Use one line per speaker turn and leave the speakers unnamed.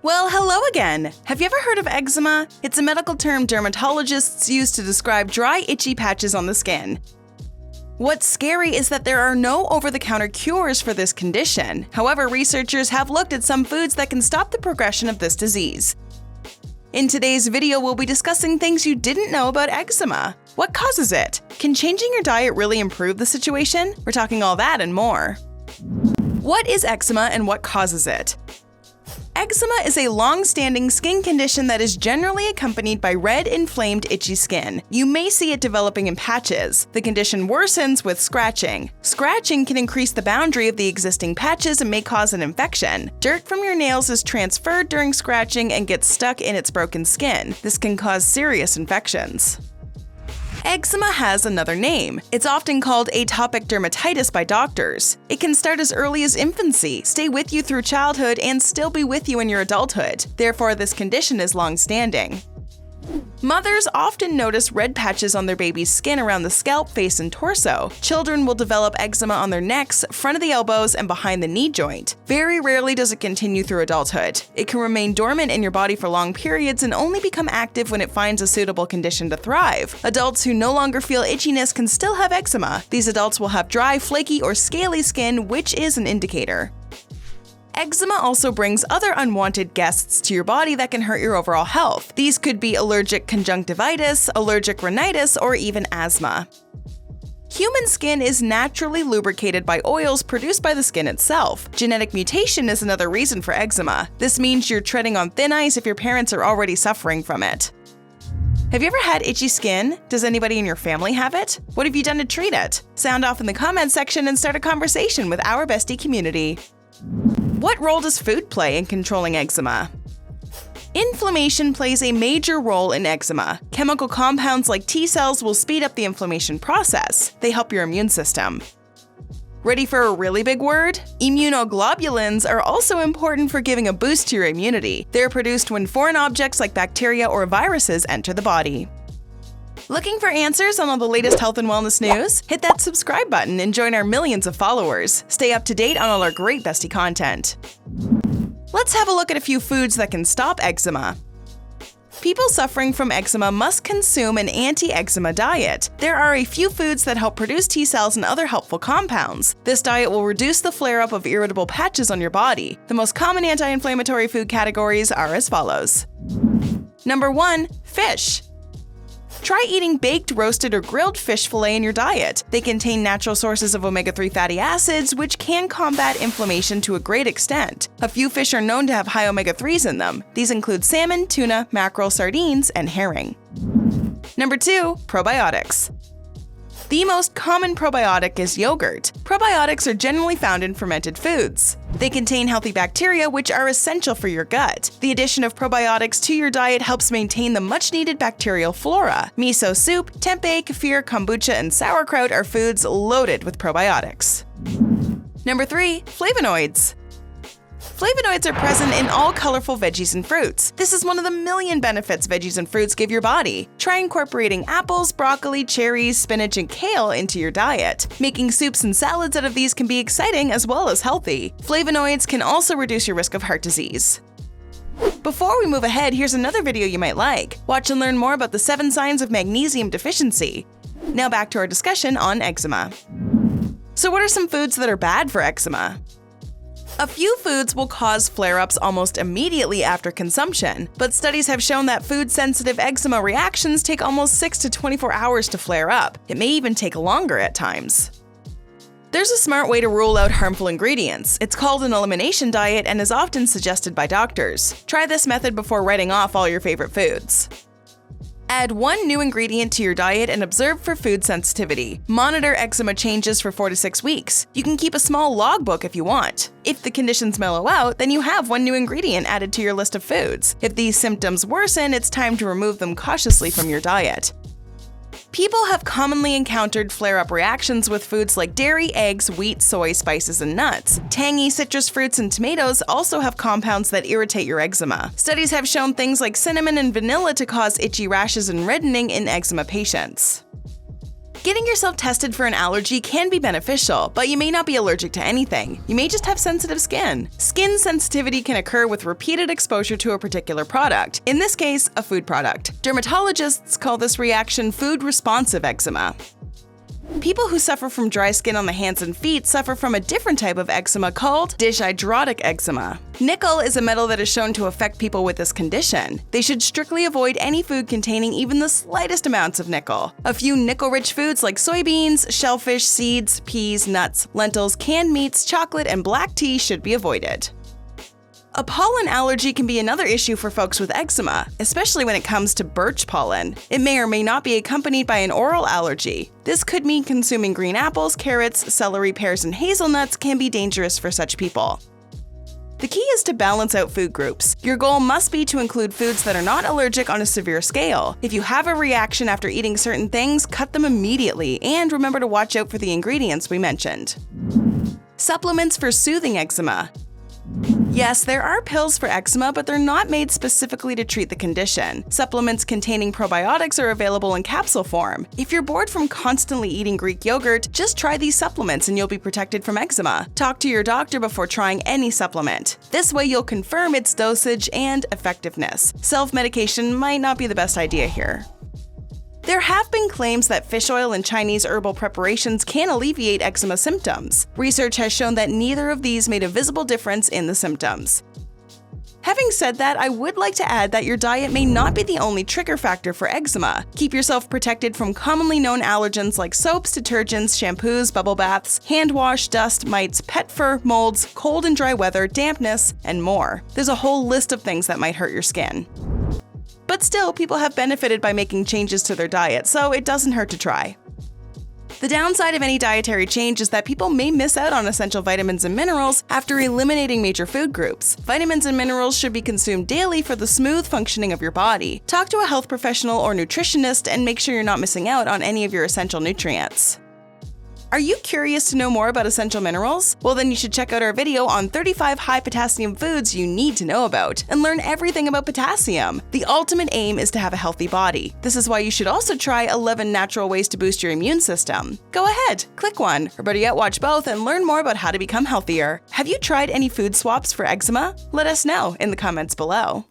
Well, hello again! Have you ever heard of eczema? It's a medical term dermatologists use to describe dry, itchy patches on the skin. What's scary is that there are no over-the-counter cures for this condition. However, researchers have looked at some foods that can stop the progression of this disease. In today's video, we'll be discussing things you didn't know about eczema. What causes it? Can changing your diet really improve the situation? We're talking all that and more. What is eczema and what causes it? Eczema is a long-standing skin condition that is generally accompanied by red, inflamed, itchy skin. You may see it developing in patches. The condition worsens with scratching. Scratching can increase the boundary of the existing patches and may cause an infection. Dirt from your nails is transferred during scratching and gets stuck in its broken skin. This can cause serious infections. Eczema has another name. It's often called atopic dermatitis by doctors. It can start as early as infancy, stay with you through childhood, and still be with you in your adulthood. Therefore, this condition is long-standing. Mothers often notice red patches on their baby's skin around the scalp, face, and torso. Children will develop eczema on their necks, front of the elbows, and behind the knee joint. Very rarely does it continue through adulthood. It can remain dormant in your body for long periods and only become active when it finds a suitable condition to thrive. Adults who no longer feel itchiness can still have eczema. These adults will have dry, flaky, or scaly skin, which is an indicator. Eczema also brings other unwanted guests to your body that can hurt your overall health. These could be allergic conjunctivitis, allergic rhinitis, or even asthma. Human skin is naturally lubricated by oils produced by the skin itself. Genetic mutation is another reason for eczema. This means you're treading on thin ice if your parents are already suffering from it. Have you ever had itchy skin? Does anybody in your family have it? What have you done to treat it? Sound off in the comments section and start a conversation with our Bestie community. What role does food play in controlling eczema? Inflammation plays a major role in eczema. Chemical compounds like T cells will speed up the inflammation process. They help your immune system. Ready for a really big word? Immunoglobulins are also important for giving a boost to your immunity. They're produced when foreign objects like bacteria or viruses enter the body. Looking for answers on all the latest health and wellness news? Hit that subscribe button and join our millions of followers. Stay up to date on all our great Bestie content. Let's have a look at a few foods that can stop eczema. People suffering from eczema must consume an anti-eczema diet. There are a few foods that help produce T cells and other helpful compounds. This diet will reduce the flare-up of irritable patches on your body. The most common anti-inflammatory food categories are as follows. Number 1. Fish. Try eating baked, roasted, or grilled fish fillet in your diet. They contain natural sources of omega-3 fatty acids, which can combat inflammation to a great extent. A few fish are known to have high omega-3s in them. These include salmon, tuna, mackerel, sardines, and herring. Number 2. Probiotics. The most common probiotic is yogurt. Probiotics are generally found in fermented foods. They contain healthy bacteria, which are essential for your gut. The addition of probiotics to your diet helps maintain the much-needed bacterial flora. Miso soup, tempeh, kefir, kombucha, and sauerkraut are foods loaded with probiotics. Number 3. Flavonoids. Flavonoids are present in all colorful veggies and fruits. This is one of the million benefits veggies and fruits give your body. Try incorporating apples, broccoli, cherries, spinach, and kale into your diet. Making soups and salads out of these can be exciting as well as healthy. Flavonoids can also reduce your risk of heart disease. Before we move ahead, here's another video you might like. Watch and learn more about the 7 signs of magnesium deficiency. Now back to our discussion on eczema. So what are some foods that are bad for eczema? A few foods will cause flare-ups almost immediately after consumption, but studies have shown that food-sensitive eczema reactions take almost 6 to 24 hours to flare up. It may even take longer at times. There's a smart way to rule out harmful ingredients. It's called an elimination diet and is often suggested by doctors. Try this method before writing off all your favorite foods. Add 1 new ingredient to your diet and observe for food sensitivity. Monitor eczema changes for 4 to 6 weeks. You can keep a small logbook if you want. If the conditions mellow out, then you have 1 new ingredient added to your list of foods. If these symptoms worsen, it's time to remove them cautiously from your diet. People have commonly encountered flare-up reactions with foods like dairy, eggs, wheat, soy, spices, and nuts. Tangy citrus fruits and tomatoes also have compounds that irritate your eczema. Studies have shown things like cinnamon and vanilla to cause itchy rashes and reddening in eczema patients. Getting yourself tested for an allergy can be beneficial, but you may not be allergic to anything. You may just have sensitive skin. Skin sensitivity can occur with repeated exposure to a particular product, in this case, a food product. Dermatologists call this reaction food-responsive eczema. People who suffer from dry skin on the hands and feet suffer from a different type of eczema called dihydrotic eczema. Nickel is a metal that is shown to affect people with this condition. They should strictly avoid any food containing even the slightest amounts of nickel. A few nickel-rich foods like soybeans, shellfish, seeds, peas, nuts, lentils, canned meats, chocolate, and black tea should be avoided. A pollen allergy can be another issue for folks with eczema, especially when it comes to birch pollen. It may or may not be accompanied by an oral allergy. This could mean consuming green apples, carrots, celery, pears, and hazelnuts can be dangerous for such people. The key is to balance out food groups. Your goal must be to include foods that are not allergic on a severe scale. If you have a reaction after eating certain things, cut them immediately, and remember to watch out for the ingredients we mentioned. Supplements for soothing eczema. Yes, there are pills for eczema, but they're not made specifically to treat the condition. Supplements containing probiotics are available in capsule form. If you're bored from constantly eating Greek yogurt, just try these supplements and you'll be protected from eczema. Talk to your doctor before trying any supplement. This way you'll confirm its dosage and effectiveness. Self-medication might not be the best idea here. There have been claims that fish oil and Chinese herbal preparations can alleviate eczema symptoms. Research has shown that neither of these made a visible difference in the symptoms. Having said that, I would like to add that your diet may not be the only trigger factor for eczema. Keep yourself protected from commonly known allergens like soaps, detergents, shampoos, bubble baths, hand wash, dust, mites, pet fur, molds, cold and dry weather, dampness, and more. There's a whole list of things that might hurt your skin. But still, people have benefited by making changes to their diet, so it doesn't hurt to try. The downside of any dietary change is that people may miss out on essential vitamins and minerals after eliminating major food groups. Vitamins and minerals should be consumed daily for the smooth functioning of your body. Talk to a health professional or nutritionist and make sure you're not missing out on any of your essential nutrients. Are you curious to know more about essential minerals? Well, then you should check out our video on 35 high potassium foods you need to know about and learn everything about potassium. The ultimate aim is to have a healthy body. This is why you should also try 11 natural ways to boost your immune system. Go ahead, click one, or better yet, watch both and learn more about how to become healthier. Have you tried any food swaps for eczema? Let us know in the comments below.